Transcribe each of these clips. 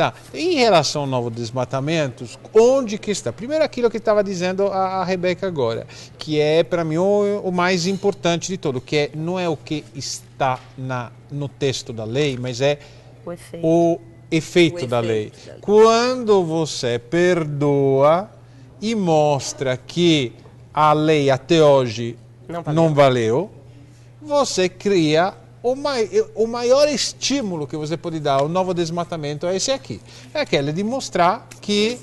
Tá. Em relação ao novo desmatamento, onde que está? Primeiro aquilo que estava dizendo a Rebeca agora, que é para mim o mais importante de tudo, que não é o que está no texto da lei, mas é o efeito da lei. Quando você perdoa e mostra que a lei até hoje não valeu, você cria o maior estímulo que você pode dar ao novo desmatamento é esse aqui. É aquele de mostrar que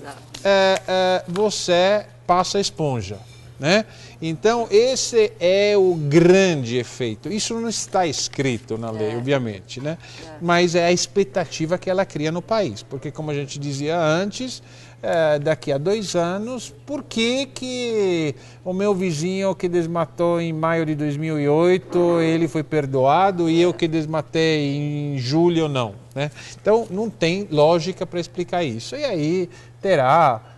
você passa a esponja. Né? Então, esse é o grande efeito. Isso não está escrito na lei, obviamente, né? Mas é a expectativa que ela cria no país. Porque, como a gente dizia antes, daqui a 2 anos, por que o meu vizinho que desmatou em maio de 2008, ele foi perdoado e eu que desmatei em julho não? Né? Então, não tem lógica para explicar isso. E aí terá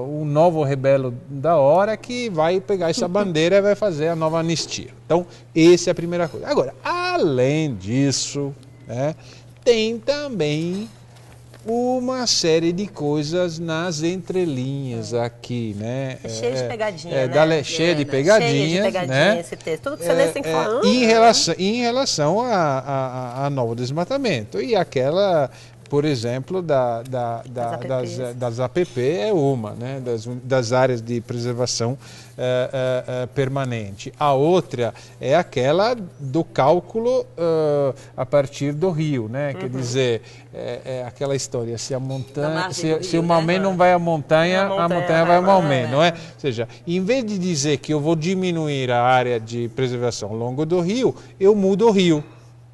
um novo rebelo da hora que vai pegar essa bandeira e vai fazer a nova anistia. Então, essa é a primeira coisa. Agora, além disso, né, tem também uma série de coisas nas entrelinhas aqui, né? Cheio de pegadinha, né? Cheio de pegadinhas, né? Esse texto. Tudo que você lê, você tem que falar. Em relação a novo desmatamento. E aquela, por exemplo, das APP é uma, né? Das áreas de preservação permanente. A outra é aquela do cálculo a partir do rio, né? Quer dizer, aquela história, se a montanha, se o Maomé não vai à montanha, a montanha vai ao Maomé, não é? Ou seja, em vez de dizer que eu vou diminuir a área de preservação ao longo do rio, eu mudo o rio.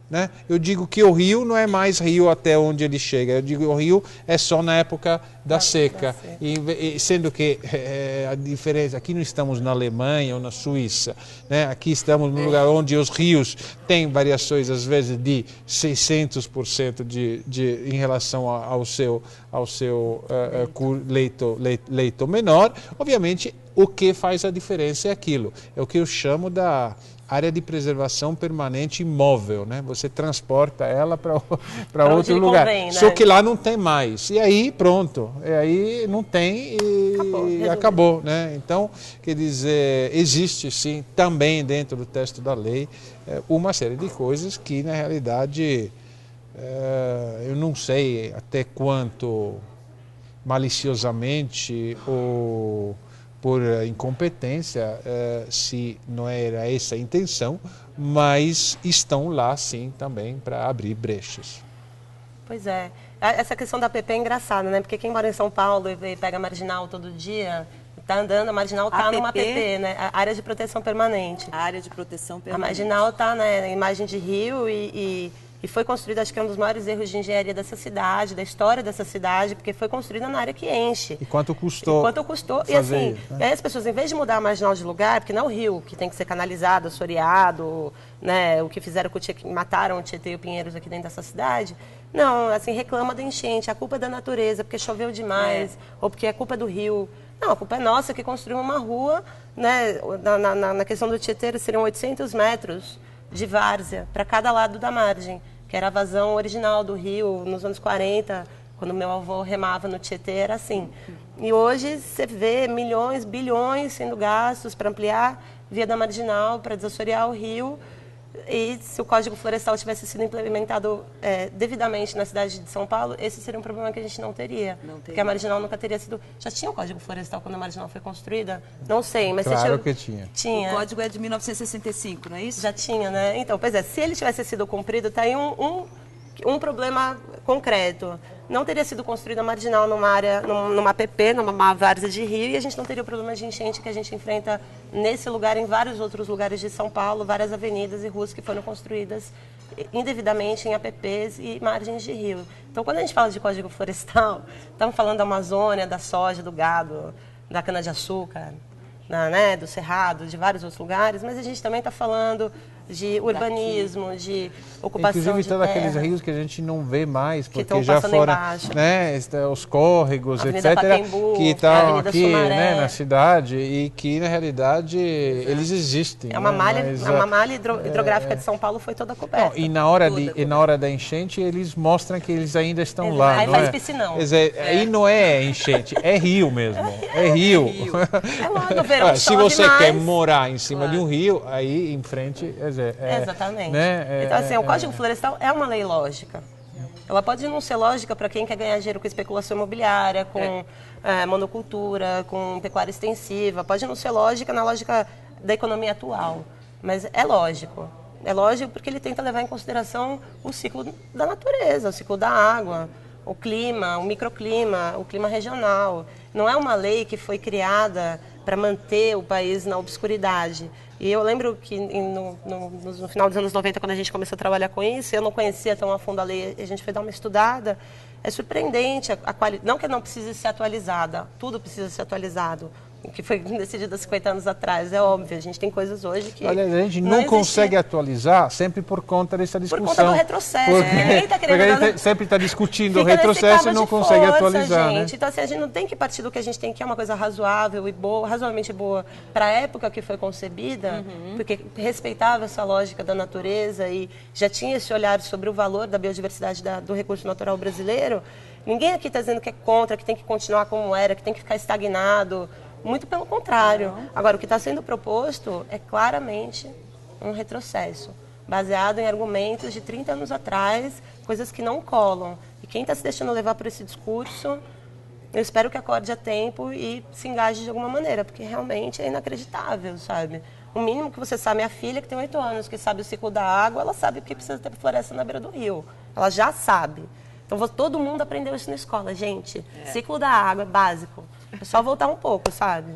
Né? Eu digo que o rio não é mais rio até onde ele chega, eu digo que o rio é só na época da seca, sendo que a diferença, aqui não estamos na Alemanha ou na Suíça, né? Aqui estamos num lugar onde os rios têm variações às vezes de 600% em relação ao seu leito menor. Obviamente o que faz a diferença é aquilo, é o que eu chamo da área de preservação permanente imóvel, né? Você transporta ela para outro lugar. Convém, né? Só que lá não tem mais. E aí, pronto. E aí não tem e acabou, né? Então, quer dizer, existe sim, também dentro do texto da lei, uma série de coisas que, na realidade, eu não sei até quanto maliciosamente ou por incompetência, se não era essa a intenção, mas estão lá sim também para abrir brechas. Pois é. Essa questão da PP é engraçada, né? Porque quem mora em São Paulo e pega a Marginal todo dia, está andando, a Marginal está numa PP, né? A área de proteção permanente. A área de proteção permanente. A Marginal está, né, na imagem de rio e foi construída, acho que é um dos maiores erros de engenharia dessa cidade, da história dessa cidade, porque foi construída na área que enche. E quanto custou? E assim, né? E aí as pessoas, em vez de mudar a marginal de lugar, porque não é o rio que tem que ser canalizado, assoreado, né, o que fizeram com mataram o Tietê e o Pinheiros aqui dentro dessa cidade, não, assim, reclama da enchente, a culpa é da natureza, porque choveu demais, ou porque é culpa do rio. Não, a culpa é nossa que construiu uma rua, né, na questão do Tietê seriam 800 metros de várzea para cada lado da margem, que era a vazão original do rio nos anos 40, quando meu avô remava no Tietê, era assim. E hoje você vê milhões, bilhões sendo gastos para ampliar via da marginal, para desassorear o rio. E se o Código Florestal tivesse sido implementado devidamente na cidade de São Paulo, esse seria um problema que a gente não teria. Porque a marginal nunca teria sido... Já tinha o Código Florestal quando a marginal foi construída? Não sei, mas... Claro que tinha. O código é de 1965, não é isso? Já tinha, né? Então, pois é, se ele tivesse sido cumprido, está aí um problema concreto. Não teria sido construída a marginal numa área, numa PP, numa várzea de rio, e a gente não teria o problema de enchente que a gente enfrenta nesse lugar, em vários outros lugares de São Paulo, várias avenidas e ruas que foram construídas indevidamente em APPs e margens de rio. Então, quando a gente fala de Código Florestal, estamos falando da Amazônia, da soja, do gado, da cana-de-açúcar, né, do Cerrado, de vários outros lugares, mas a gente também está falando de urbanismo, de ocupação inclusive de todos terra. aqueles rios que a gente não vê mais, Que porque estão já passando foram, embaixo. né, os córregos, Avenida etc., Pacaembu, que estão Avenida aqui, Sumaré. né, na cidade e que, na realidade, eles existem. É uma né, malha, mas, uma malha hidrográfica de São Paulo foi toda coberta. Não, e na hora da enchente, eles mostram que eles ainda estão Exato. lá. Aí não faz é? piscinão. Quer dizer, aí não é enchente, é rio mesmo. É rio. É lá no verão Se chove você mais. quer morar em cima de um rio, aí em frente. Quer dizer, Exatamente. Né, então, assim, o Código Florestal é uma lei lógica. Ela pode não ser lógica para quem quer ganhar dinheiro com especulação imobiliária, com monocultura, com pecuária extensiva. Pode não ser lógica na lógica da economia atual, mas é lógico. É lógico porque ele tenta levar em consideração o ciclo da natureza, o ciclo da água, o clima, o microclima, o clima regional. Não é uma lei que foi criada para manter o país na obscuridade. E eu lembro que no final dos anos 90, quando a gente começou a trabalhar com isso, eu não conhecia tão a fundo a lei, a gente foi dar uma estudada. É surpreendente a qualidade, não que não precise ser atualizada, tudo precisa ser atualizado, o que foi decidido há 50 anos atrás, é óbvio, a gente tem coisas hoje que olha, a gente não consegue atualizar sempre por conta dessa discussão. Por conta do retrocesso, ninguém tá querendo... Porque a gente sempre está discutindo o Fica retrocesso e não consegue força, atualizar, gente. né? Então, assim, a gente não tem que partir do que a gente tem, que é uma coisa razoável e boa, razoavelmente boa para a época que foi concebida, porque respeitava essa lógica da natureza e já tinha esse olhar sobre o valor da biodiversidade do recurso natural brasileiro. Ninguém aqui está dizendo que é contra, que tem que continuar como era, que tem que ficar estagnado. Muito pelo contrário. Agora, o que está sendo proposto é claramente um retrocesso, baseado em argumentos de 30 anos atrás, coisas que não colam. E quem está se deixando levar por esse discurso, eu espero que acorde a tempo e se engaje de alguma maneira, porque realmente é inacreditável, sabe? O mínimo que você sabe, minha filha que tem 8 anos, que sabe o ciclo da água, ela sabe que precisa ter floresta na beira do rio. Ela já sabe. Então, todo mundo aprendeu isso na escola, gente. Ciclo da água é básico. É só voltar um pouco, sabe?